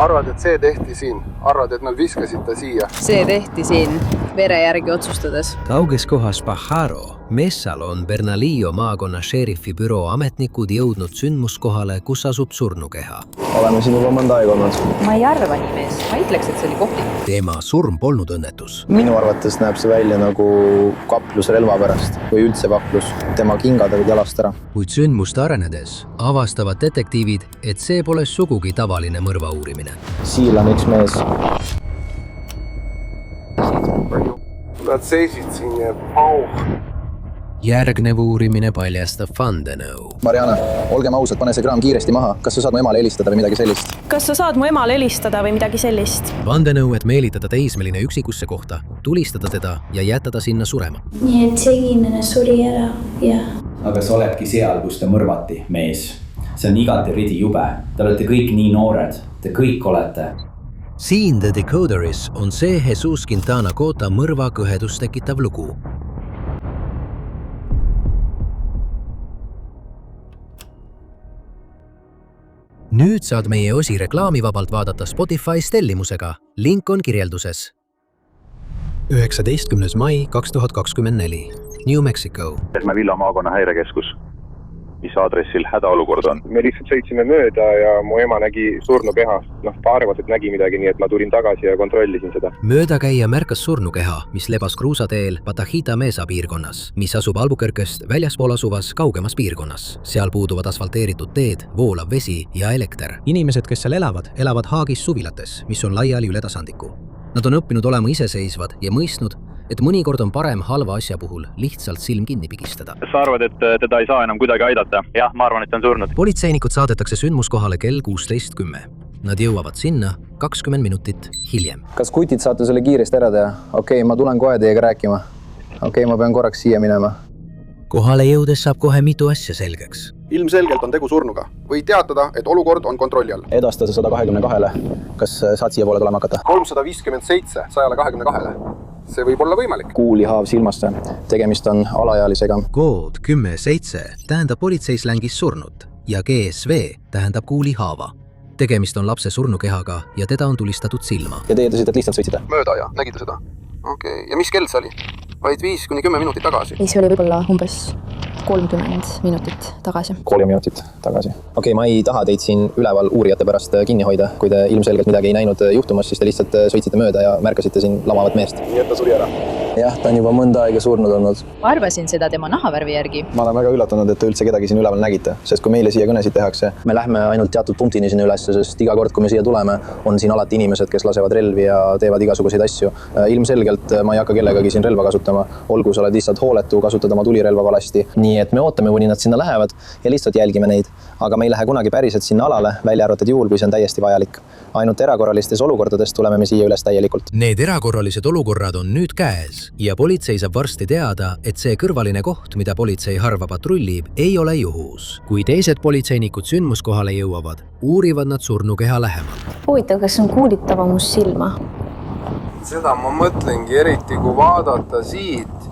Arvad, et see tehti siin? Arvad, et nad viskasid ta siia? See tehti siin vere järgi otsustades. Kauges kohas Pajaro, Messal on Bernalillo maakonna šerifi büroo ametnikud jõudnud sündmuskohale, kus asub surnukeha. Oleme siin juba mõnda aega olnud. Ma ei arva nii mees. Ma ütleks, et see oli kohtlik. Tema surm polnud õnnetus. Minu arvates näeb see välja nagu kaplus relva pärast või üldse kaplus. Tema kingad olid jalast ära. Kuid sündmust arenedes avastavad detektiivid, et see pole sugugi tavaline mõrva uurimine. Siil on üks mees. Nad seisid siin ja pauh. Järgnev uurimine paljastab vandenõu. Mariana, olgem ausad, pane see kraam kiiresti maha. Kas sa saad mu emale helistada või midagi sellist? Kas sa saad mu emale helistada või midagi sellist? Vandenõu, et meelitada teismeline üksikusse kohta, tulistada teda ja jätta ta sinna surema. Nii et seginene suri ära ja... Aga sa oledki seal, kus ta mõrvati, mees. See on igati ridi jube. Te olete kõik nii noored. Te kõik olete. Siin The Decoderis on see Jesus Quintana Cota mõrva kõhedust tekitav lugu. Nüüd saad meie osi reklaamivabalt vaadata Spotify's tellimusega. Link on kirjelduses. 19. mai 2024. New Mexico. Villa maakonna häirekeskus, mis aadressil hädaolukord on. Me lihtsalt sõitsime mööda ja mu ema nägi surnukeha. Ta arvas, et nägi midagi, nii et ma tulin tagasi ja kontrollisin seda. Möödakäija märkas surnukeha, mis lebas kruusateel Patajita Mesa piirkonnas, mis asub Albuquerquest väljaspool asuvas kaugemas piirkonnas. Seal puuduvad asfalteeritud teed, voolav vesi ja elekter. Inimesed, kes seal elavad Haagis suvilates, mis on laiali üle tasandiku. Nad on õppinud olema iseseisvad ja mõistnud, et mõnikord on parem halva asja puhul lihtsalt silm kinni pigistada. Sa arvad, et teda ei saa enam kuidagi aidata? Jah, ma arvan, et ta on surnud. Politseinikud saadetakse sündmuskohale kell 16:10. Nad jõuavad sinna 20 minutit hiljem. Kas kutid saate selle kiiresti ära teha? Okei, ma tulen kohe teiega rääkima. Okei, ma pean korraks siia minema. Kohale jõudes saab kohe mitu asja selgeks. Ilmselgelt on tegu surnuga. Või teatada, et olukord on kontrolli all. Edasta see 122-le. Kas saad siia poole tulema hakata? 357 122-le. See võib olla võimalik. Kuulihaav silmasse. Tegemist on alaealisega. Kood 10-7 tähendab politseislängis surnut ja GSV tähendab kuulihaava. Tegemist on lapse surnukehaga ja teda on tulistatud silma. Ja te eeldasite, et lihtsalt sõitsite? Mööda ja nägite seda? Okei. Ja mis kell see oli? Vaid 5-10 minutit tagasi. See oli võib-olla umbes 30 minutit tagasi. 3 minutit tagasi. Okei, ma ei taha teid siin üleval uurijate pärast kinni hoida. Kui te ilmselgelt midagi ei näinud juhtumas, siis te lihtsalt sõitsite mööda ja märkasite siin lamavat meest. Nii et ta suri ära? Jah, ta on juba mõnda aega surnud olnud. Ma arvasin seda tema nahavärvi järgi. Ma olen väga üllatunud, et te üldse kedagi siin üleval nägite, sest kui meile siia kõnesid tehakse, me lähme ainult teatud punktini sinna üles, sest iga kord, kui me siia tuleme, on siin alati inimesed, kes lasevad relvi ja teevad igasuguseid asju. Ilmselgelt ma ei hakka kellegagi siin relva kasutama, olgu sa oled lihtsalt hooletu, kasutad oma tulirelva valasti. Nii et me ootame, kuni nad sinna lähevad ja lihtsalt jälgime neid. Aga me ei lähe kunagi päriselt sinna alale, välja arvatud juhul, kui see on täiesti vajalik. Ainult erakorralistes olukordades tuleme me siia üles täielikult. Need erakorralised olukorrad on nüüd käes ja politsei saab varsti teada, et see kõrvaline koht, mida politsei harva patrullib, ei ole juhus. Kui teised politseinikud sündmuskohale jõuavad, uurivad nad surnukeha lähemalt. Huvitav, kas on kuulitava must silma? Seda ma mõtlengi eriti, kui vaadata siit.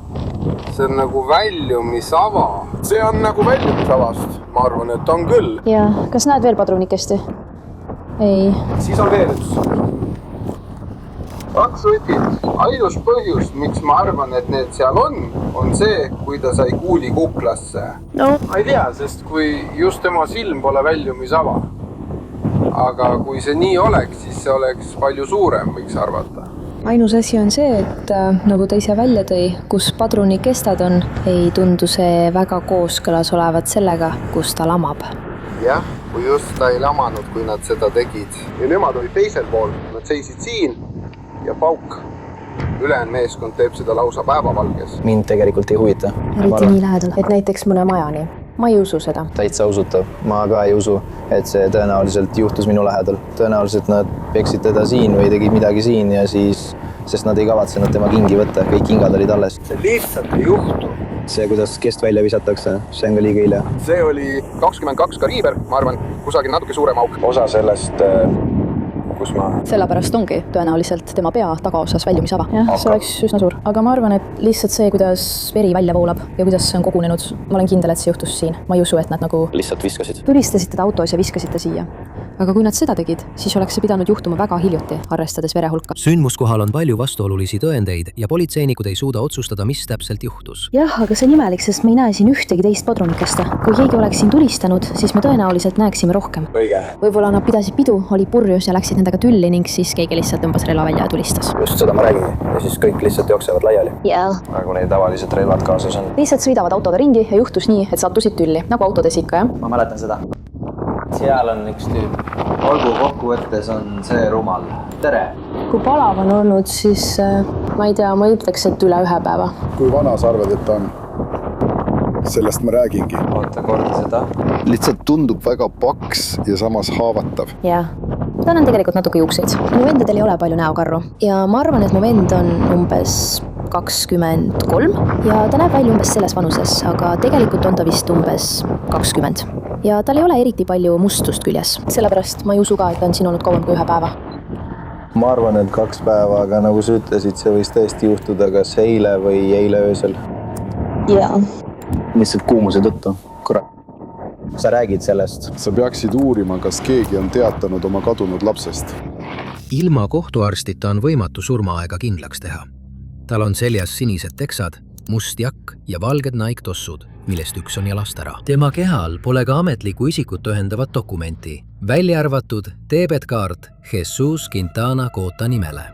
See on nagu väljumisava. See on nagu väljumisavast. Ma arvan, et on küll. Ja, kas näed veel padrunikesti? Ei. Siis on veel üks. 2 võtid. Ainus põhjus, miks ma arvan, et need seal on see, kui ta sai kuuli kuklasse. No. Ma ei tea, sest kui just tema silm pole väljumisava. Aga kui see nii oleks, siis see oleks palju suurem, võiks arvata. Ainus asi on see, et nagu ta ise välja tõi, kus padrunikestad on, ei tundu see väga kooskõlas olevat sellega, kus ta lamab. Jah, kui just ta ei lamanud, kui nad seda tegid. Ja nemad olid teisel pool. Nad seisid siin ja pauk. Ülejäänud meeskond teeb seda lausa päevavalges. Mind tegelikult ei huvita. Eriti nii lähedal, et näiteks mõne majani. Ma ei usu seda. Täitsa usutav. Ma ka ei usu, et see tõenäoliselt juhtus minu lähedal. Tõenäoliselt nad peksid teda siin või tegid midagi siin ja siis, sest nad ei kavatsenud tema kingi võtta. Kõik kingad olid alles. See lihtsalt ei juhtu. See, kuidas kest välja visatakse, see on ka liiga hilja. See oli 22 kaliiber, ma arvan, kusagil natuke suurem auk. Osa sellest, kus ma... Sellepärast ongi tõenäoliselt tema pea tagaosas väljumisava. Jah, see oleks üsna suur. Aga ma arvan, et lihtsalt see, kuidas veri välja voolab ja kuidas see on kogunenud, ma olen kindel, et see juhtus siin. Ma ei usu, et nad nagu... Lihtsalt viskasid. Tulistasid teda autos ja viskasid ta siia. aga kui nad seda tegid, siis oleks see pidanud juhtuma väga hiljuti, arvestades vere hulka. Sündmuskohal on palju vastuolulisi tõendeid ja politseinikud ei suuda otsustada, mis täpselt juhtus. jah, aga see on imelik, sest ma ei näe siin ühtegi teist padrunikest. Kui keegi oleks siin tulistanud, siis me tõenäoliselt näeksime rohkem. Võib-olla nad pidasid pidu, oli purjus ja läksid nendega tülli ning siis keegi lihtsalt tõmbas relva välja ja tulistas. just seda ma räägin ja siis kõik lihtsalt jooksevad laiali. jah. Nagu neil tavaliselt relvad kaasas on. Lihtsalt sõidavad autoga ringi ja juhtus nii, et sattusid tülli, nagu autodes ikka, jah? Ma mäletan seda. Seal on üks tüüp. Olgu, kokkuvõttes on see rumal. Tere! Kui palav on olnud, siis ma ei tea, ma ütleks, et üle 1 päeva. kui vana sa arvad, et ta on? Sellest ma räägingi. Oota, korda seda. Lihtsalt tundub väga paks ja samas haavatav. jah, tal on tegelikult natuke juukseid. Mu vendadel ei ole palju näokarru ja ma arvan, et mu vend on umbes 23 ja ta näeb välja umbes selles vanuses, aga tegelikult on ta vist umbes 20. Ja tal ei ole eriti palju mustust küljes, sellepärast ma ei usu ka, et ta on siin olnud kauem kui 1 päeva. Ma arvan, et 2 päeva, aga nagu sa ütlesid, see võis tõesti juhtuda kas eile või eile öösel. jaa. Lihtsalt kuumuse tõttu. Kurat. Sa räägid sellest. Sa peaksid uurima, kas keegi on teatanud oma kadunud lapsest. Ilma kohtuarstita on võimatu surmaaega kindlaks teha. Tal on seljas sinised teksad, must jakk ja valged Nike-tossud, millest üks on jalast ära. Tema kehal pole ka ametlikku isikut ühendavat dokumenti, välja arvatud debetkaart Jesus Quintana Cota nimele.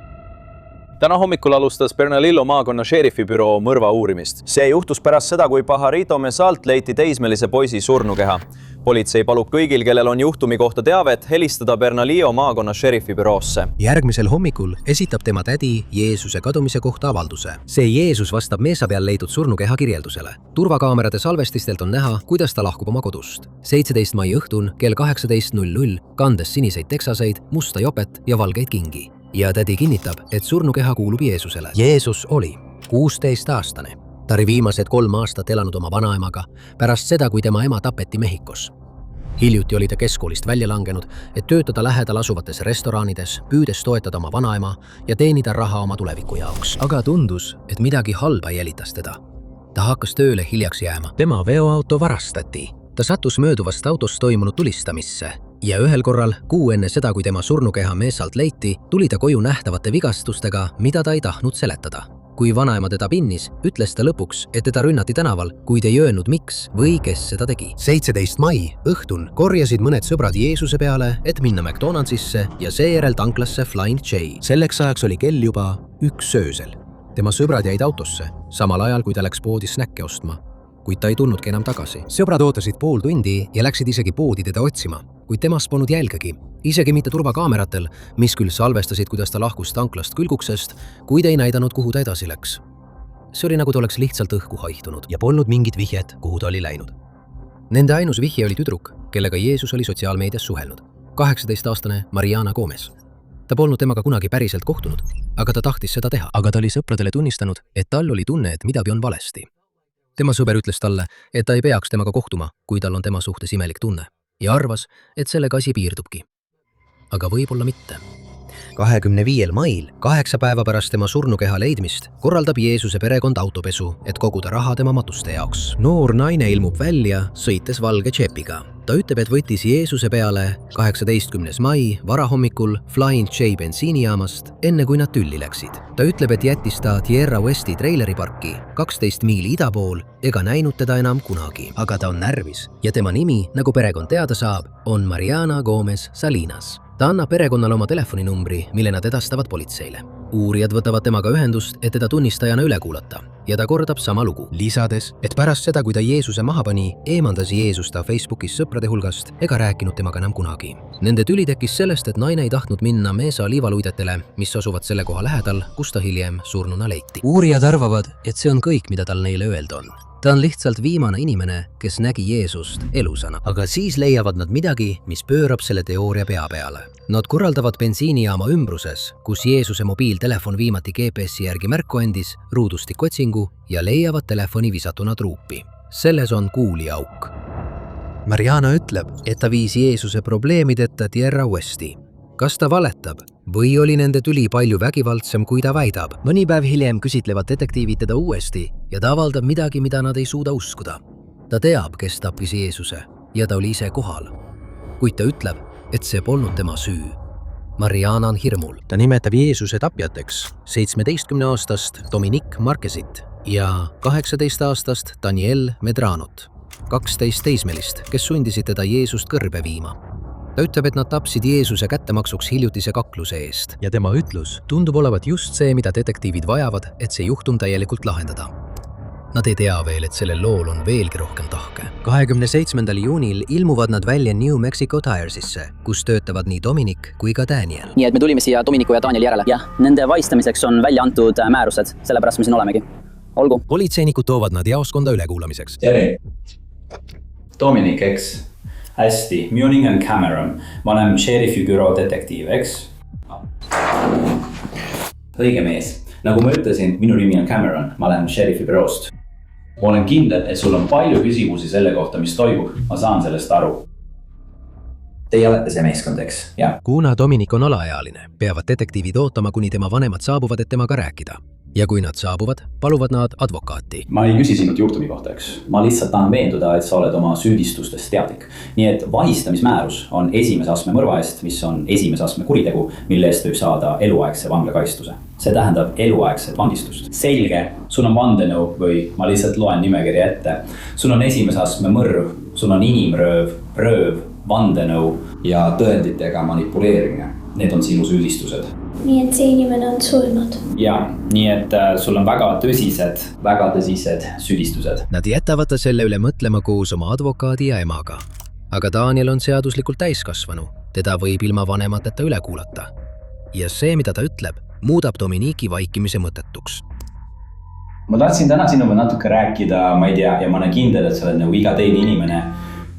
Täna hommikul alustas Bernalillo maakonna šerifibüroo mõrva uurimist. See juhtus pärast seda, kui Pajarito Mesalt leiti teismelise poisi surnukeha. Politsei palub kõigil, kellel on juhtumi kohta teavet, helistada Bernalillo maakonna šerifibüroosse. Järgmisel hommikul esitab tema tädi Jeesuse kadumise kohta avalduse. See Jeesus vastab meesa peal leidud surnukeha kirjeldusele. Turvakaamerate salvestistelt on näha, kuidas ta lahkub oma kodust. 17 mai õhtun kell 18:00 kandes siniseid teksaseid, musta jopet ja valgeid kingi. Ja tädi kinnitab, et surnukeha kuulub Jeesusele. Jeesus oli 16-aastane. Ta oli viimased 3 aastat elanud oma vanaemaga pärast seda, kui tema ema tapeti Mehhikos. Hiljuti oli ta keskkoolist välja langenud, et töötada lähedal asuvates restoranides, püüdes toetada oma vanaema ja teenida raha oma tuleviku jaoks. Aga tundus, et midagi halba jälitas teda. Ta hakkas tööle hiljaks jääma. Tema veoauto varastati. Ta sattus mööduvast autost toimunud tulistamisse ja ühel korral, kuu enne seda, kui tema surnukeha meesalt leiti, tuli ta koju nähtavate vigastustega, mida ta ei tahtnud seletada. Kui vanaema teda pinnis, ütles ta lõpuks, et teda rünnati tänaval, kuid ei öelnud miks või kes seda tegi. 17 mai õhtun korjasid mõned sõbrad Jeesuse peale, et minna McDonaldsisse ja seejärel tanklasse Flying J. Selleks ajaks oli kell juba 1 öösel. Tema sõbrad jäid autosse, samal ajal kui ta läks poodi snäkke ostma, kuid ta ei tulnudki enam tagasi. Sõbrad ootasid pool tundi ja läksid isegi poodi teda otsima, kuid temast polnud jälgegi, isegi mitte turvakaameratel, mis küll salvestasid, kuidas ta lahkus tanklast külguksest, kuid ei näidanud, kuhu ta edasi läks. See oli nagu ta oleks lihtsalt õhku haihtunud ja polnud mingit vihjet, kuhu ta oli läinud. Nende ainus vihje oli tüdruk, kellega Jeesus oli sotsiaalmeedias suhelnud, 18-aastane Mariana Gomez. Ta polnud temaga kunagi päriselt kohtunud, aga ta tahtis seda teha. Aga ta oli sõpradele tunnistanud, et tal oli tunne, et midagi on valesti. Tema sõber ütles talle, et ta ei peaks temaga kohtuma, kui tal on tema suhtes imelik tunne ja arvas, et sellega asi piirdubki. Aga võib-olla mitte. 25. mail, 8 päeva pärast tema surnukeha leidmist, korraldab Jeesuse perekond autopesu, et koguda raha tema matuste jaoks. Noor naine ilmub välja, sõites valge džepiga. Ta ütleb, et võttis Jeesuse peale 18. mai varahommikul Flying J bensiinijaamast, enne kui nad tülli läksid. Ta ütleb, et jättis ta Tierra Westi treileriparki 12 miili ida pool ega näinud teda enam kunagi. Aga ta on närvis ja tema nimi, nagu perekond teada saab, on Mariana Gomez Salinas. Ta annab perekonnale oma telefoninumbri, mille nad edastavad politseile. Uurijad võtavad temaga ühendust, et teda tunnistajana üle kuulata ja ta kordab sama lugu, lisades, et pärast seda, kui ta Jeesuse maha pani, eemaldas Jeesus ta Facebookis sõprade hulgast ega rääkinud temaga enam kunagi. Nende tüli tekkis sellest, et naine ei tahtnud minna Mesa liivaluidetele, mis asuvad selle koha lähedal, kus ta hiljem surnuna leiti. Uurijad arvavad, et see on kõik, mida tal neile öelda on. Ta on lihtsalt viimane inimene, kes nägi Jeesust elusana. Aga siis leiavad nad midagi, mis pöörab selle teooria pea peale. Nad korraldavad bensiinijaama ümbruses, kus Jeesuse mobiiltelefon viimati GPS-i järgi märku andis, ruudustikotsingu ja leiavad telefoni visatuna truupi. Selles on kuuliauk. Mariana ütleb, et ta viis Jeesuse probleemideta Tierra Westi. Kas ta valetab või oli nende tüli palju vägivaldsem, kui ta väidab? Mõni päev hiljem küsitlevad detektiivid teda uuesti ja ta avaldab midagi, mida nad ei suuda uskuda. Ta teab, kes tappis Jeesuse ja ta oli ise kohal. Kuid ta ütleb, et see polnud tema süü. Mariana on hirmul. Ta nimetab Jeesuse tapjateks 17-aastast Dominic Marquesit ja 18-aastast Daniel Medranot, 12 teismelist, kes sundisid teda Jeesust kõrbe viima. Ta ütleb, et nad tapsid Jeesuse kättemaksuks hiljutise kakluse eest. Ja tema ütlus tundub olevat just see, mida detektiivid vajavad, et see juhtum täielikult lahendada. Nad ei tea veel, et sellel lool on veelgi rohkem tahke. 27. juunil ilmuvad nad välja New Mexico Tiresisse, kus töötavad nii Dominic kui ka Daniel. Nii et me tulime siia Dominicu ja Danieli järele. Jah, nende vaistamiseks on välja antud määrused, sellepärast me siin olemegi. Olgu. Politseinikud toovad nad jaoskonda ülekuulamiseks. Tere. Dominic, eks? Hästi, Muning and Cameron. Ma olen šerifi büroo detektiiv, eks? Õige mees. Nagu ma ütlesin, minu nimi on Cameron. Ma olen šerifi büroost. Ma olen kindel, et sul on palju küsimusi selle kohta, mis toimub. Ma saan sellest aru. Teie olete see meeskond, eks? Ja. Kuna Dominic on alaealine, peavad detektiivid ootama, kuni tema vanemad saabuvad, et temaga rääkida. Ja kui nad saabuvad, paluvad nad advokaati. Ma ei küsi sinult juhtumi kohta, eks. Ma lihtsalt tahan veenduda, et sa oled oma süüdistustest teadlik. Nii et vahistamismäärus on esimese astme mõrva eest, mis on esimese astme kuritegu, mille eest võib saada eluaegse vanglakaistuse. See tähendab eluaegset vangistust. Selge, sul on vandenõu või ma lihtsalt loen nimekirja ette. Sul on esimese astme mõrv, sul on inimrööv, rööv, vandenõu ja tõenditega manipuleerimine. Need on sinu süüdistused. Nii et see inimene on surnud. Ja, nii et sul on väga tõsised süüdistused. Nad jätavad ta selle üle mõtlema koos oma advokaadi ja emaga. Aga Daniel on seaduslikult täiskasvanu. Teda võib ilma vanemateta üle kuulata. Ja see, mida ta ütleb, muudab Dominici vaikimise mõttetuks. Ma tahtsin täna sinuga natuke rääkida, ma ei tea, ja ma olen kindel, et sa oled nagu iga teine inimene.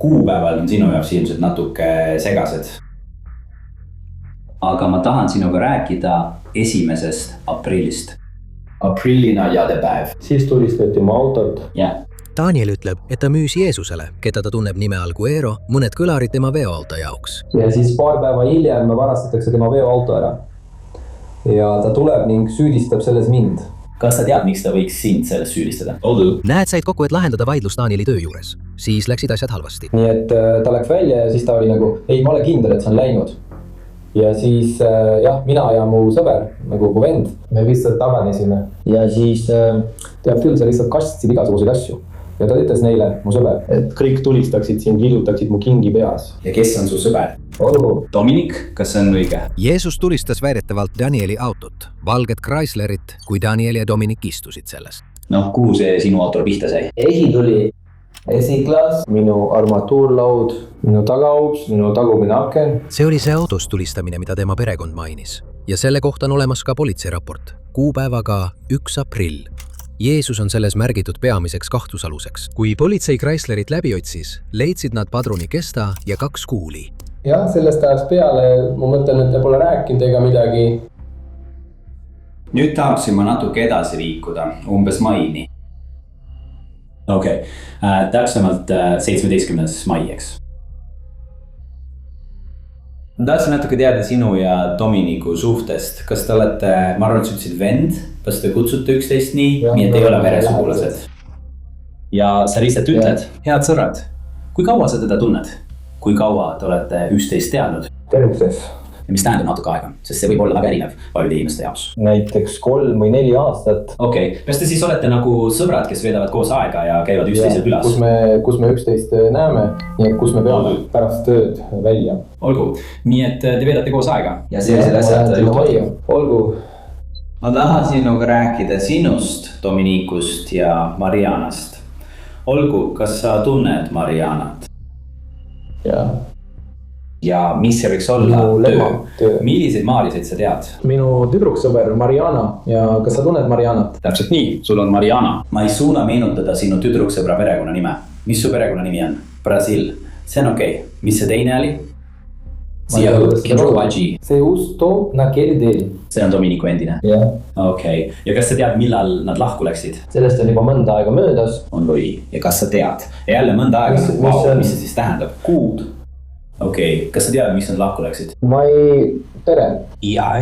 Kuupäeval on sinu jaoks ilmselt natuke segased. Aga ma tahan sinuga rääkida 1. aprillist. Aprillina jaadepäev. Siis tulistati mu autot. Jah. Daniel ütleb, et ta müüs Jeesusele, keda ta tunneb nime all Guero, mõned kõlarid tema veoauto jaoks. Ja siis paar päeva hiljem varastatakse tema veoauto ära. Ja ta tuleb ning süüdistab selles mind. Kas sa tead, miks ta võiks sind sellest süüdistada? Näed said kokku, et lahendada vaidlus Danieli töö juures. Siis läksid asjad halvasti. Nii et ta läks välja ja siis ta oli nagu, ei, ma olen kindel, et see on läinud. Ja siis jah, mina ja mu sõber, nagu mu vend, me lihtsalt taganesime. Ja siis teab küll, sa lihtsalt kastisid igasuguseid asju. Ja ta ütles neile, mu sõber, et kõik tulistaksid sind, liigutaksid mu kingi peas. Ja kes on su sõber? Olgu. Dominic, kas see on õige? Jeesus tulistas väidetavalt Danieli autot, valget Chryslerit, kui Daniel ja Dominic istusid selles. Noh, kuhu see sinu autor pihta sai? Esi tuli esiklaas, minu armatuurlaud, minu tagauks, minu tagumine aken. See oli see autos tulistamine, mida tema perekond mainis. Ja selle kohta on olemas ka politseiraport, kuupäevaga 1. aprill. Jeesus on selles märgitud peamiseks kahtlusaluseks. Kui politsei Chryslerit läbi otsis, leidsid nad padruni kesta ja 2 kuuli. Jah, sellest ajast peale, ma mõtlen, et te pole rääkinud ega midagi. Nüüd tahaksin ma natuke edasi liikuda, umbes maini. Okei, täpsemalt 17. mai, eks. Ma tahtsin natuke teada sinu ja Dominicu suhtest. Kas te olete, ma arvan, et sa ütlesid vend, kas te kutsute üksteist nii, nii et ei ole veresugulased? Ja sa lihtsalt ütled, head sõrad, kui kaua sa teda tunned? Kui kaua te olete üksteist teadnud? Tervises. Ja mis tähendab natuke aega, sest see võib olla väga erinev paljude inimeste jaoks. Näiteks 3 või 4 aastat. Okei, kas te siis olete nagu sõbrad, kes veedavad koos aega ja käivad üksteisel külas? Kus me üksteist näeme, nii et kus me peame pärast tööd välja. Olgu, nii et te veedate koos aega ja sellised asjad juhtuvad. Olgu. Ma tahan sinuga rääkida sinust, Dominicust ja Marianast. Olgu, kas sa tunned Marianat? Jaa. Ja mis see võiks olla töö? Milliseid Maariseid sa tead? Minu tüdruksõber Mariana ja kas sa tunned Marianat? Täpselt nii, sul on Mariana. Ma ei suuna meenutada sinu tüdruksõbra perekonna nime. Mis su perekonna nimi on? Brasil. See on okei. Mis see teine oli? See usto naquele dele. See on Dominicu endine? Jah. Okei. Ja kas sa tead, millal nad lahku läksid? Sellest on juba mõnda aega möödas. On või? Ja kas sa tead? Ja jälle mõnda aega? Mis see siis tähendab? Kuud. Okei, kas sa tead, mis nad lahku läksid? Ma ei tere. Jaa.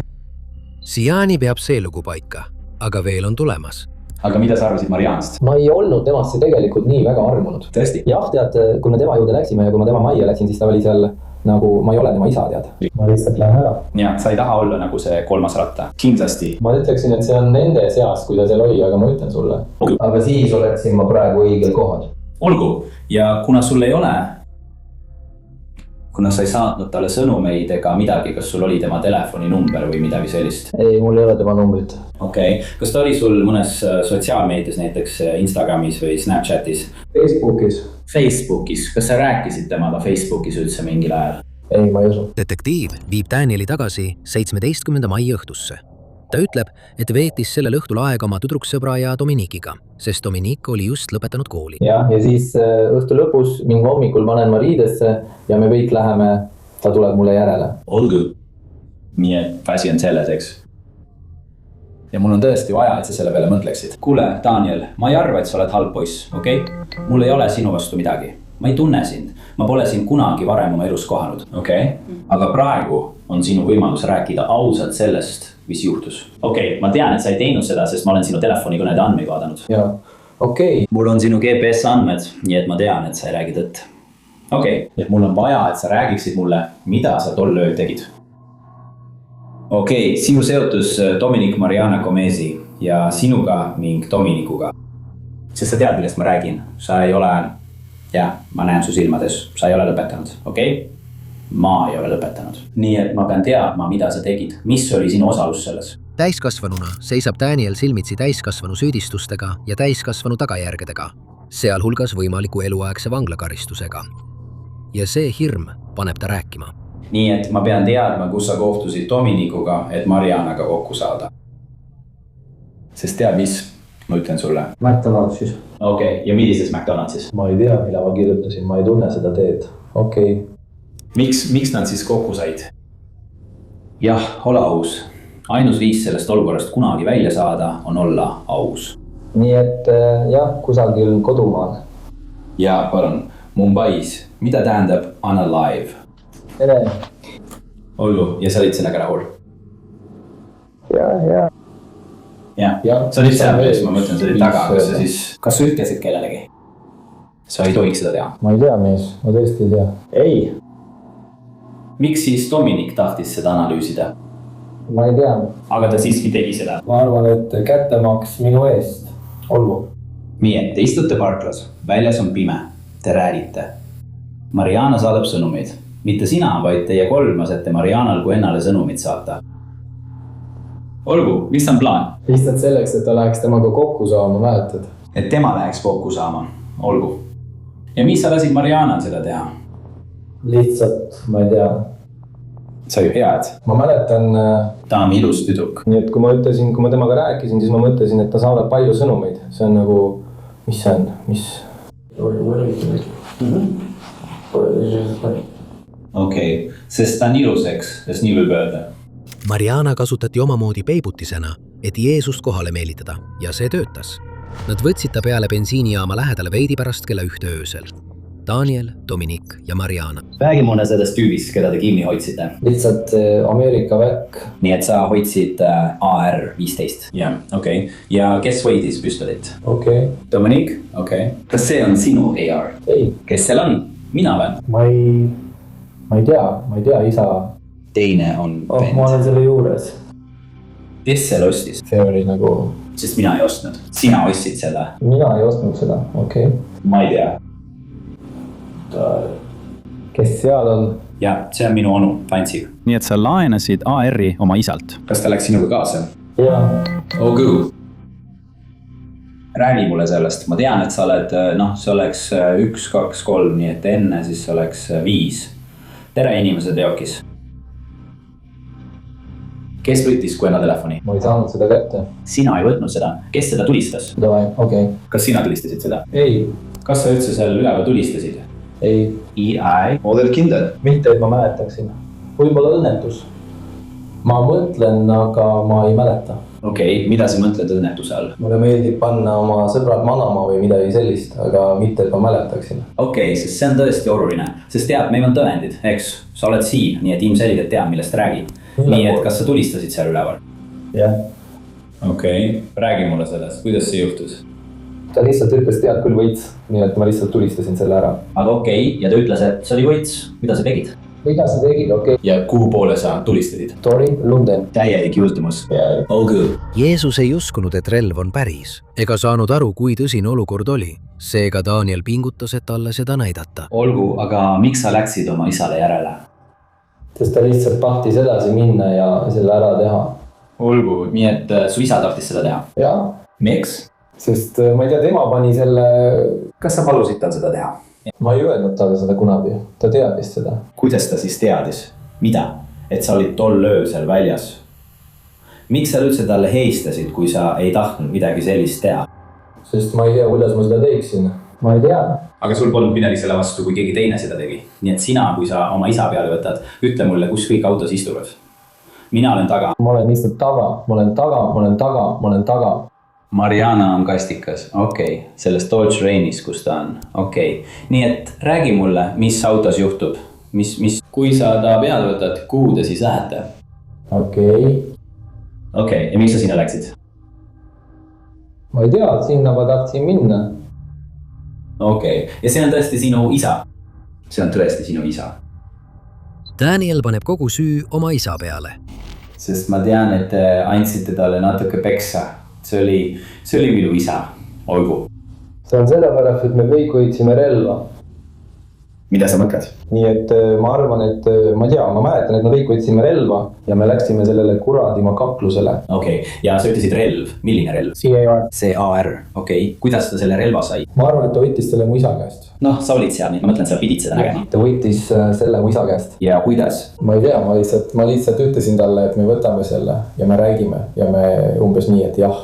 Siiani peab see lugu paika, aga veel on tulemas. Aga mida sa arvasid Marianast? Ma ei olnud temasse tegelikult nii väga armunud. Tõesti? Jah, tead, kui me tema juurde läksime ja kui ma tema majja läksin, siis ta oli seal nagu ma ei ole tema isa, tead. Ma lihtsalt lähen ära. Ja, sa ei taha olla nagu see kolmas ratta. Kindlasti. Ma ütleksin, et see on nende seas, kui ta seal oli, aga ma ütlen sulle. Aga siis oleksin ma praegu õigel kohal. Olgu. Ja kuna sul ei ole, kuna sa ei saatnud talle sõnumeid ega midagi, kas sul oli tema telefoninumber või midagi sellist? Ei, mul ei ole tema numbrit. Okei. Kas ta oli sul mõnes sotsiaalmeedias, näiteks Instagramis või Snapchatis? Facebookis. Kas sa rääkisid temaga Facebookis üldse mingil ajal? Ei, ma ei usu. Detektiiv viib Danieli tagasi 17. mai õhtusse. Ta ütleb, et veetis sellel õhtul aega oma tüdruksõbra ja Dominikiga, sest Dominik oli just lõpetanud kooli. Ja siis õhtu lõpus mingi hommikul panen ma riidesse ja me kõik läheme, ta tuleb mulle järele. Olgu. Nii et asi on selles, eks? Ja mul on tõesti vaja, et sa selle peale mõtleksid. Kuule, Daniel, ma ei arva, et sa oled halb poiss, okei? Mul ei ole sinu vastu midagi. Ma ei tunne sind. Ma pole sind kunagi varem oma elus kohanud, okei? Aga praegu on sinu võimalus rääkida ausalt sellest, mis juhtus. Okei, ma tean, et sa ei teinud seda, sest ma olen sinu telefonikõnede andmeid vaadanud. Jaa, okei. Mul on sinu GPS andmed, nii et ma tean, et sa ei räägi tõtt. Okei, et mul on vaja, et sa räägiksid mulle, mida sa tol ööl tegid. Okei, sinu seotus Dominic Mariana Gomezi ja sinuga ning Dominikuga. Sest sa tead, millest ma räägin. Sa ei ole, ma näen su silmades, sa ei ole lõpetanud, okei? Ma ei ole lõpetanud. Nii et ma pean teadma, mida sa tegid. Mis oli sinu osalus selles? Täiskasvanuna seisab Daniel silmitsi täiskasvanu süüdistustega ja täiskasvanu tagajärgedega, sealhulgas võimaliku eluaegse vanglakaristusega. Ja see hirm paneb ta rääkima. Nii et ma pean teadma, kus sa kohtusid Dominikuga, et Marianaga kokku saada. Sest tead, mis ma ütlen sulle? McDonaldsis. Okei, ja millises McDonaldsis? Ma ei tea, mille ma kirjutasin, ma ei tunne seda teed. Okei. Miks nad siis kokku said? Jah, ole aus. Ainus viis sellest olukorrast kunagi välja saada on olla aus. Nii et jah, kusagil kodumaal. Ja, palun, Mumbais. Mida tähendab unalive? Tere. Olgu, ja sa olid sellega rahul? Ja. Sa olid seal peas, ma mõtlen, sa olid taga, kas sa ütlesid kellelegi? Sa ei tohiks seda teha. Ma ei tea, mees, ma tõesti ei tea. Ei. Miks siis Dominik tahtis seda analüüsida? Ma ei tea. Aga ta siiski tegi seda. Ma arvan, et kättemaks minu eest. Olgu. Nii et te istute parklas, väljas on pime, te räägite. Mariana saadab sõnumeid. Mitte sina, vaid teie kolm lasete Marianal kui ennale sõnumid saata. Olgu, mis on plaan? Lihtsalt selleks, et ta läheks temaga kokku saama, mäletad? Et tema läheks kokku saama. Olgu. Ja mis sa lasid Marianal seda teha? Lihtsalt, ma ei tea. Sa ju head. Ma mäletan... Ta on ilus tüdruk. Nii et kui ma temaga rääkisin, siis ma mõtlesin, et ta saadab palju sõnumeid. See on nagu... Mis see on? Mis? Okei, sest ta on ilus, eks? Sest nii võib öelda. Mariana kasutati omamoodi peibutisena, et Jeesust kohale meelitada ja see töötas. Nad võtsid ta peale bensiinijaama lähedale veidi pärast kella 1 öösel. Daniel, Dominik ja Mariana. Räägi mulle sellest tüübist, keda te kinni hoidsite. Lihtsalt Ameerika väkk. Nii et sa hoidsid AR-15. Jah, okei. Ja kes võidis püstolit? Okei. Dominik? Okei. Kas see on sinu AR? Ei. Kes seal on? Mina või? Ma ei tea, isa. Teine on vend. Ma olen selle juures. Kes selle ostis? See oli nagu... Sest mina ei ostnud. Sina ostsid selle? Mina ei ostnud seda, okei. Ma ei tea. Kes seal on? Ja, see on minu onu, Fantsig. Nii et sa laenasid AR-i oma isalt. Kas ta läks sinuga kaasa? Jaa. Olgu. Räägi mulle sellest. Ma tean, et sa oled, see oleks 1, 2, 3, nii et enne siis oleks 5. Tere inimesed Eokis. Kes võttis Kuena telefoni? Ma ei saanud seda kätte. Sina ei võtnud seda. Kes seda tulistas? Davai, okei. Kas sina tulistasid seda? Ei. Kas sa üldse seal üleval tulistasid? Ei. Oled kindel? Mitte, et ma mäletaksin. Võib-olla õnnetus. Ma mõtlen, aga ma ei mäleta. Okei, mida sa mõtled õnnetuse all? Mulle meeldib panna oma sõbrad manama või midagi sellist, aga mitte, et ma mäletaksin. Okei, sest see on tõesti oluline. Sest tead, meil on tõendid, eks? Sa oled siin, nii et ilmselgelt tead, millest räägid. Nii et kas sa tulistasid seal üleval? Jah. Okei, räägi mulle sellest. Kuidas see juhtus? Ta lihtsalt ütles, tead küll võits, nii et ma lihtsalt tulistasin selle ära. Aga okei, ja ta ütles, et see oli võits. Mida sa tegid? mida sa tegid, okei? ja kuhu poole sa tulistasid? Tori, London. täielik jultumus. All good. Jeesus ei uskunud, et relv on päris, ega saanud aru, kui tõsine olukord oli. Seega Daniel pingutas, et talle seda näidata. Olgu, aga miks sa läksid oma isale järele? Sest ta lihtsalt tahtis edasi minna ja selle ära teha. Olgu, nii et su isa tahtis seda teha? Jaa. Miks? Sest ma ei tea, tema pani selle... Kas sa palusid tal seda teha? Ma ei öelnud talle seda kunagi, ta teadis seda. Kuidas ta siis teadis? Mida? Et sa olid tol ööl seal väljas? Miks sa üldse talle heistasid, kui sa ei tahtnud midagi sellist teha? Sest ma ei tea, kuidas ma seda teeksin. Ma ei tea. Aga sul polnud midagi selle vastu, kui keegi teine seda tegi. Nii et sina, kui sa oma isa peale võtad, ütle mulle, kus kõik autos istuvad. Mina olen taga. Ma olen lihtsalt taga, ma olen taga. Mariana on kastikas, okei. Selles Dodge Rainis, kus ta on, okei. Nii et räägi mulle, mis autos juhtub. Kui sa ta peale võtad, kuhu te siis lähete? Okei, ja miks sa sinna läksid? Ma ei tea, sinna ma tahtsin minna. Okei, ja see on tõesti sinu isa? See on tõesti sinu isa? Daniel paneb kogu süü oma isa peale. Sest ma tean, et te andsite talle natuke peksa. See oli minu isa. Olgu. See on sellepärast, et me kõik võitsime relva. Mida sa mõtled? Nii et ma arvan, et ma mäletan, et me kõik võtsime relva ja me läksime sellele kuradima kaklusele. Okei, ja sa ütlesid relv. Milline relv? CAR. Okei, kuidas ta selle relva sai? Ma arvan, et ta võttis selle mu isa käest. Noh, sa olid seal, nii ma mõtlen, sa pidid seda nägema. Ta võttis selle mu isa käest. Ja kuidas? Ma ei tea, ma lihtsalt ütlesin talle, et me võtame selle ja me räägime ja me umbes nii, et jah.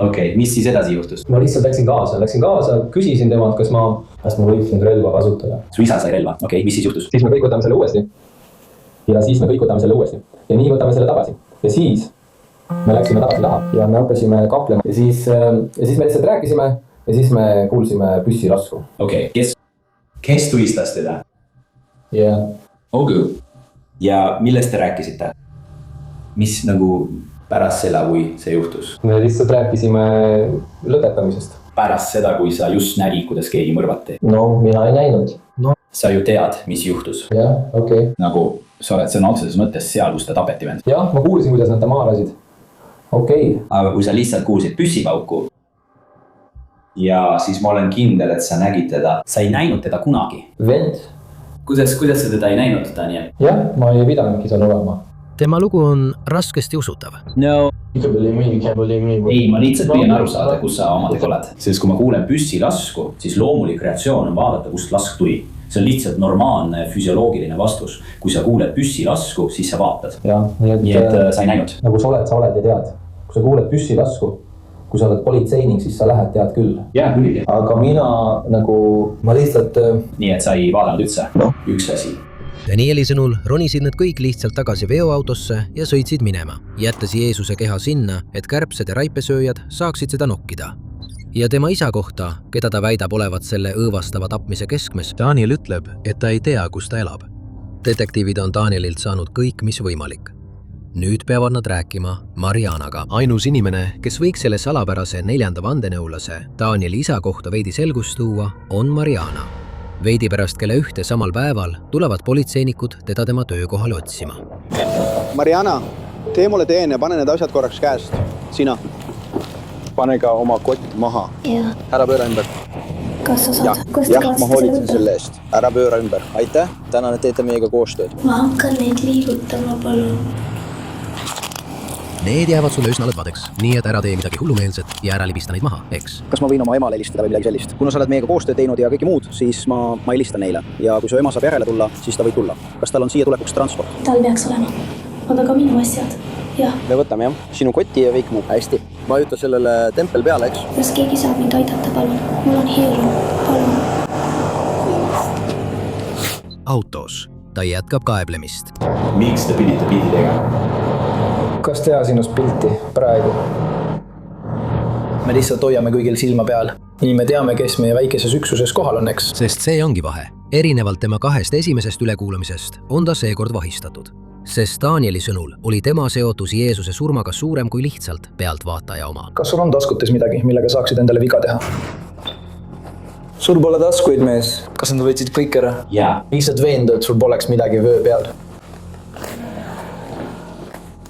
Okei, mis siis edasi juhtus? Ma lihtsalt läksin kaasa, küsisin temalt, kas ma võiksin relva kasutada. Su isa sai relva, okei, mis siis juhtus? Siis me kõik võtame selle uuesti. Ja nii võtame selle tagasi. Ja siis me läksime tagasi taha ja me hakkasime kaplema. Ja siis me lihtsalt rääkisime ja siis me kuulsime püssilasku. Okei, kes tulistas teda? Yeah. Olgu. Ja millest te rääkisite? Mis nagu... pärast seda, kui see juhtus? Me lihtsalt rääkisime lõpetamisest. Pärast seda, kui sa just nägid, kuidas keegi mõrvati? No, mina ei näinud. No. Sa ju tead, mis juhtus? Jah, okei. Nagu sa oled sõna otseses mõttes seal, kus ta tapeti vend? Jah, ma kuulsin, kuidas nad ta maarasid. Okei. Aga kui sa lihtsalt kuulsid püssipauku ja siis ma olen kindel, et sa nägid teda, sa ei näinud teda kunagi. Vend. Kuidas sa teda ei näinud, Daniel? Jah, ma ei pidanudki seal olema. Tema lugu on raskesti usutav. No. Ei, ma lihtsalt püüan aru saada, kus sa omadega oled. Sest kui ma kuulen püssilasku, siis loomulik reaktsioon on vaadata, kust lask tuli. See on lihtsalt normaalne füsioloogiline vastus. Kui sa kuuled püssilasku, siis sa vaatad. Ja, nii et sa ei näinud. Nagu sa oled ja tead. Kui sa kuuled püssilasku, kui sa oled politseinik, siis sa lähed tead küll. Jaa, küll. Aga ma lihtsalt... Nii et sa ei vaadanud üldse? No. Üks asi. Danieli sõnul ronisid nad kõik lihtsalt tagasi veoautosse ja sõitsid minema, jättes Jeesuse keha sinna, et kärbsed ja raipesööjad saaksid seda nokkida. Ja tema isa kohta, keda ta väidab olevat selle õõvastava tapmise keskmes, Daniel ütleb, et ta ei tea, kus ta elab. Detektiivid on Danielilt saanud kõik, mis võimalik. Nüüd peavad nad rääkima Marianaga. Ainus inimene, kes võiks selle salapärase 4. vandenõulase Danieli isa kohta veidi selgust tuua, on Mariana. Veidi pärast kella 1 samal päeval tulevad politseinikud teda tema töökohale otsima. Mariana, tee mulle teen ja pane need asjad korraks käest. Sina. Pane ka oma kott maha. Ära pööra ümber. Kas sa saad? Jah, ma hoolitsen selle eest. Ära pööra ümber. Aitäh, tänan, et teete meiega koostööd. Ma hakkan neid liigutama, palun. Need jäävad sulle üsna lõdvadeks, nii et ära tee midagi hullumeelset ja ära libista neid maha, eks? Kas ma võin oma emale helistada või midagi sellist? Kuna sa oled meiega koostöö teinud ja kõike muud, siis ma helistan neile. Ja kui su ema saab järele tulla, siis ta võib tulla. Kas tal on siia tulekuks transport? Tal peaks olema. Aga ka minu asjad. Jah. Me võtame jah. Sinu kotti ja kõik muu. Hästi. Vajuta sellele tempel peale, eks? Kas keegi saab mind aidata, palun? Mul on hirm. Palun. Autos. Ta jätkab kaeblemist. Miks te pidite pildi tegema? Kas teha sinust pilti praegu? Me lihtsalt hoiame kõigil silma peal. Nii me teame, kes meie väikeses üksuses kohal on, eks? Sest see ongi vahe. Erinevalt tema 2 esimesest ülekuulamisest on ta seekord vahistatud. Sest Danieli sõnul oli tema seotus Jeesuse surmaga suurem kui lihtsalt pealtvaataja oma. Kas sul on taskutes midagi, millega saaksid endale viga teha? sul pole taskuid, mees. Kas nad võtsid kõik ära? Jaa. Miks saad veenda, et sul poleks midagi vöö peal?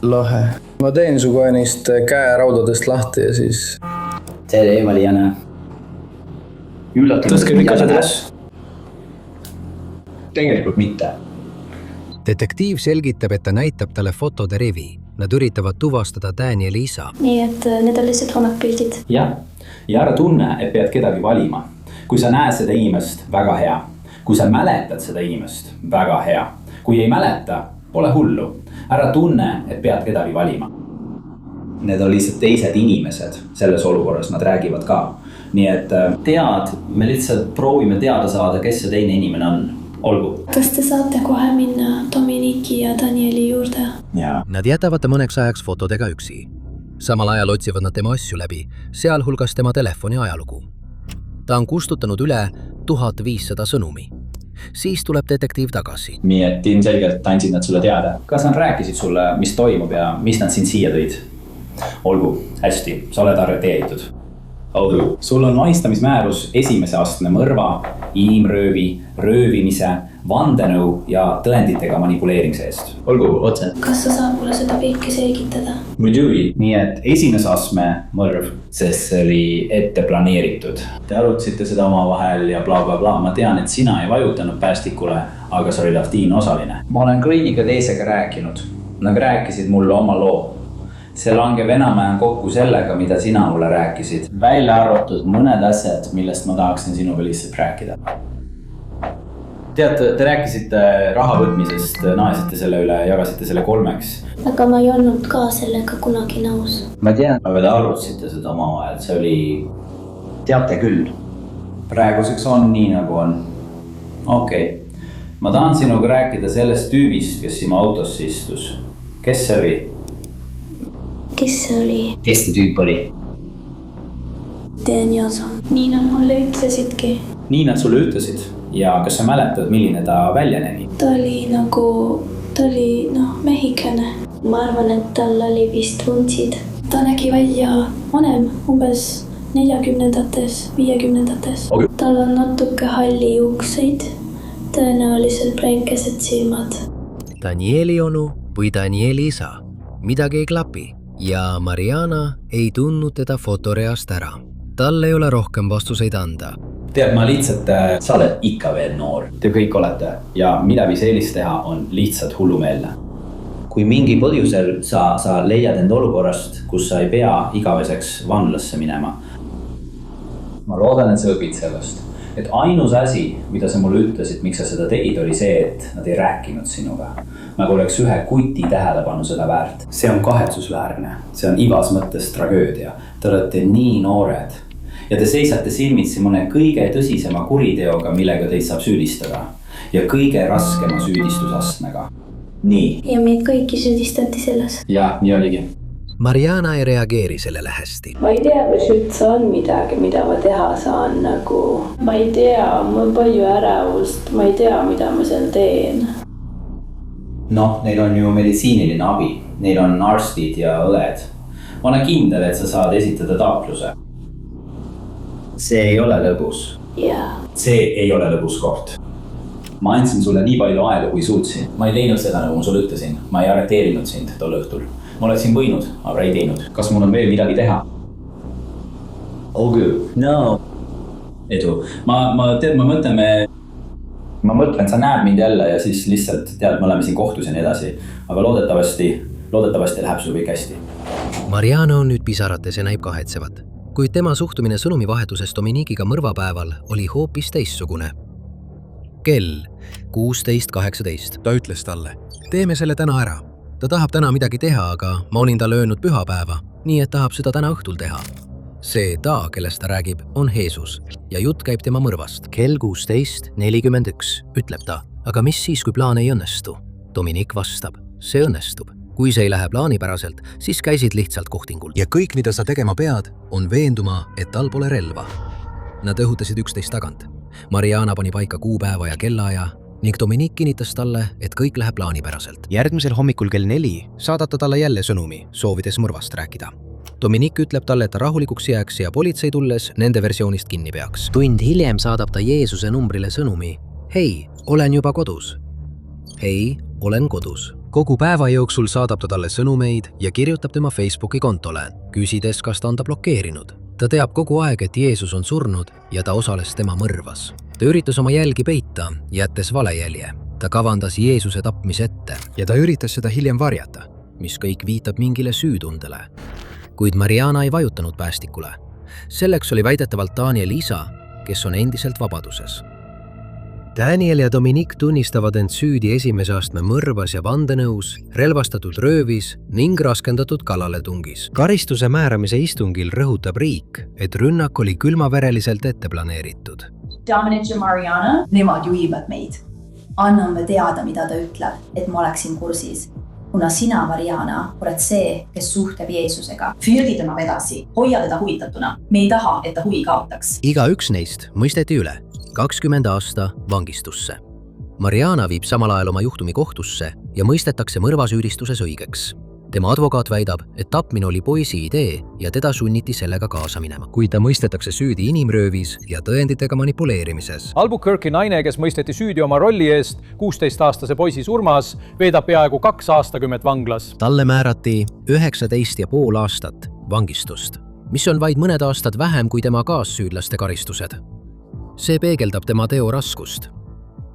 Lahe. Ma teen su kohe neist käeraudadest lahti ja siis... See oli jäne. Tõske kõik asjad üles. Tegelikult mitte. Detektiiv selgitab, et ta näitab talle fotode rivi. Nad üritavad tuvastada Danieli isa. nii et need on lihtsalt hommikpildid. Jah, ja ära tunne, et pead kedagi valima. Kui sa näed seda inimest, väga hea. Kui sa mäletad seda inimest, väga hea. Kui ei mäleta, pole hullu. Ära tunne, et pead kedagi valima. Need on lihtsalt teised inimesed selles olukorras, nad räägivad ka. Nii et me lihtsalt proovime teada saada, kes see teine inimene on. Olgu. Kas te saate kohe minna Dominiki ja Danieli juurde? Jaa. Nad jätavad ta mõneks ajaks fotodega üksi. Samal ajal otsivad nad tema asju läbi, sealhulgas tema telefoni ajalugu. Ta on kustutanud üle 1500 sõnumi. Siis tuleb detektiiv tagasi. Nii et ilmselgelt andsid nad sulle teada. Kas nad rääkisid sulle, mis toimub ja mis nad sind siia tõid? Olgu, hästi, sa oled arreteeritud. Olgu, sul on vahistamismäärus esimese astme mõrva, inimröövi, röövimise, vandenõu ja tõenditega manipuleerimise eest. Olgu, otse. Kas sa saad mulle seda kõike selgitada? Muidugi, nii et esimese astme mõrv, sest see oli ette planeeritud. Te arutasite seda omavahel ja bla bla bla. Ma tean, et sina ei vajutanud päästikule, aga sa olid aktiivne osaline. Ma olen kõigiga teisega rääkinud. Nad rääkisid mulle oma loo. See langeb enam-vähem kokku sellega, mida sina mulle rääkisid. Välja arvatud mõned asjad, millest ma tahaksin sinuga lihtsalt rääkida. Tead, te rääkisite raha võtmisest, naesite selle üle, jagasite selle 3. aga ma ei olnud ka sellega kunagi nõus. Ma tean, aga te arutasite seda omavahel, see oli... Teate küll. Praeguseks on nii, nagu on. Okei. Ma tahan sinuga rääkida sellest tüübist, kes sinu autosse istus. Kes see oli? Kes see oli? Kes see tüüp oli? Tean Jason. Nii nad mulle ütlesidki. Nii nad sulle ütlesid. Ja kas sa mäletad, milline ta välja nägi? Ta oli mehikene. Ma arvan, et tal oli vist vuntsid. Ta nägi välja vanem, umbes 40-ndates, 50-ndates. Okay. Tal on natuke halli juukseid, tõenäoliselt pränkesed silmad. Danieli onu või Danieli isa. Midagi ei klapi ja Mariana ei tundnud teda fotoreast ära. Tal ei ole rohkem vastuseid anda. Tead, ma lihtsalt, sa oled ikka veel noor. Te kõik olete ja midagi sellist teha on lihtsalt hullumeelne. Kui mingi põhjusel sa leiad enda olukorrast, kus sa ei pea igaveseks vanlasse minema. Ma loodan, et sa õpid sellest. Et ainus asi, mida sa mulle ütlesid, miks sa seda tegid, oli see, et nad ei rääkinud sinuga. Nagu oleks ühe kuti tähelepanu seda väärt. See on kahetsusväärne. See on igas mõttes tragöödia. Te olete nii noored. Ja te seisate silmitsi mõne kõige tõsisema kuriteoga, millega teid saab süüdistada. Ja kõige raskema süüdistusastmega. Nii. Ja meid kõiki süüdistati selles. Ja, nii oligi. Mariana ei reageeri sellele hästi. Ma ei tea, kas üldse on midagi, mida ma teha saan. Ma ei tea, mul on palju ärevust. Ma ei tea, mida ma seal teen. Neil on ju meditsiiniline abi. Neil on arstid ja õed. Ma olen kindel, et sa saad esitada taotluse. See ei ole lõbus. Jaa. See ei ole lõbus koht. Ma andsin sulle nii palju aega, kui suutsin. Ma ei teinud seda, nagu ma sulle ütlesin. Ma ei arreteerinud sind tol õhtul. Ma oleksin võinud, aga ei teinud. Kas mul on veel midagi teha? Olgu. No. Edu. Ma mõtlen, sa näed mind jälle ja siis lihtsalt tead, me oleme siin kohtus ja nii edasi. Aga loodetavasti läheb sul kõik hästi. Mariana on nüüd pisarates ja näib kahetsevat. Kuid tema suhtumine sõnumivahetuses Dominikiga mõrvapäeval oli hoopis teissugune. Kell 16:18. Ta ütles talle, teeme selle täna ära. Ta tahab täna midagi teha, aga ma olin talle öelnud pühapäeva, nii et tahab seda täna õhtul teha. See ta, kellest ta räägib, on Jeesus ja jutt käib tema mõrvast. Kell 16:41 ütleb ta, aga mis siis, kui plaan ei õnnestu? Dominik vastab, see õnnestub. Kui see ei lähe plaanipäraselt, siis käisid lihtsalt kohtingul. Ja kõik, mida sa tegema pead, on veenduma, et tal pole relva. Nad õhutasid üksteist tagant. Mariana pani paika kuupäeva ja kellaaja ning Dominik kinnitas talle, et kõik läheb plaanipäraselt. Järgmisel hommikul kell 4 saadab ta talle jälle sõnumi, soovides mõrvast rääkida. Dominic ütleb talle, et ta rahulikuks jääks ja politsei tulles nende versioonist kinni peaks. Tund hiljem saadab ta Jeesuse numbrile sõnumi. Hei, olen juba kodus. Hei, olen kodus. Kogu päeva jooksul saadab ta talle sõnumeid ja kirjutab tema Facebooki kontole, küsides, kas ta on ta blokeerinud. Ta teab kogu aeg, et Jeesus on surnud ja ta osales tema mõrvas. Ta üritas oma jälgi peita, jättes valejälje. Ta kavandas Jeesuse tapmise ette ja ta üritas seda hiljem varjata, mis kõik viitab mingile süütundele. Kuid Mariana ei vajutanud päästikule. Selleks oli väidetavalt Daniel isa, kes on endiselt vabaduses. Daniel ja Dominic tunnistavad end süüdi esimese astme mõrvas ja vandenõus, relvastatud röövis ning raskendatud kalaletungis. Karistuse määramise istungil rõhutab riik, et rünnak oli külmavereliselt ette planeeritud. Dominic ja Mariana, nemad juhivad meid. Anname teada, mida ta ütleb, et ma oleksin kursis. Kuna sina, Mariana, oled see, kes suhtleb Jeesusega. Fürdi tema edasi, hoia teda huvitatuna. Me ei taha, et ta huvi kaotaks. Iga üks neist mõisteti üle 20 aasta vangistusse. Mariana viib samal ajal oma juhtumi kohtusse ja mõistetakse mõrvasüüdistuses õigeks. Tema advokaat väidab, et tapmine oli poisi idee ja teda sunniti sellega kaasa minema. Kui ta mõistetakse süüdi inimröövis ja tõenditega manipuleerimises. Albuquerque naine, kes mõisteti süüdi oma rolli eest 16-aastase poisi surmas, veedab peaaegu 2 aastakümmet vanglas. Talle määrati 19,5 aastat vangistust, mis on vaid mõned aastad vähem kui tema kaassüüdlaste karistused. See peegeldab tema teo raskust.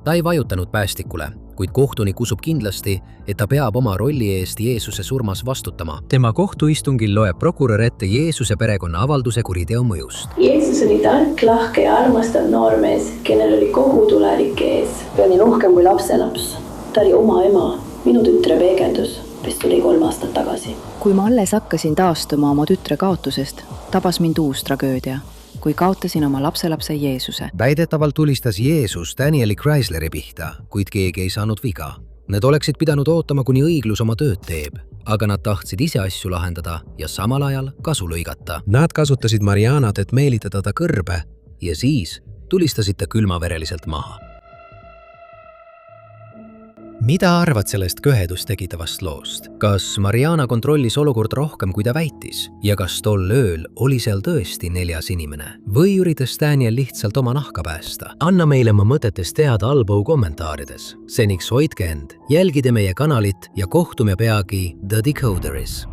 Ta ei vajutanud päästikule, kuid kohtunik usub kindlasti, et ta peab oma rolli eest Jeesuse surmas vastutama. Tema kohtuistungil loeb prokurör ette Jeesuse perekonna avalduse kuriteo mõjust. Jeesus oli tark, lahke ja armastav noormees, kellel oli kogu tulevik ees. Ta oli nuhkem kui lapselaps. Ta oli oma ema, minu tütre peegeldus, mis tuli 3 aastat tagasi. Kui ma alles hakkasin taastuma oma tütre kaotusest, tabas mind uus tragöödia, kui kaotasin oma lapselapse Jeesuse. Väidetavalt tulistas Jeesus Danieli Chrysleri pihta, kuid keegi ei saanud viga. Need oleksid pidanud ootama, kuni õiglus oma tööd teeb, aga nad tahtsid ise asju lahendada ja samal ajal kasu lõigata. Nad kasutasid Marianat, et meelitada ta kõrbe ja siis tulistasid ta külmavereliselt maha. Mida arvad sellest köhedust tekitavast loost? Kas Mariana kontrollis olukord rohkem, kui ta väitis? Ja kas tol ööl oli seal tõesti 4. inimene? Või üritas Daniel lihtsalt oma nahka päästa? Anna meile oma mõtetest teada allpool kommentaarides. Seniks hoidke end, jälgide meie kanalit ja kohtume peagi The Decoderis.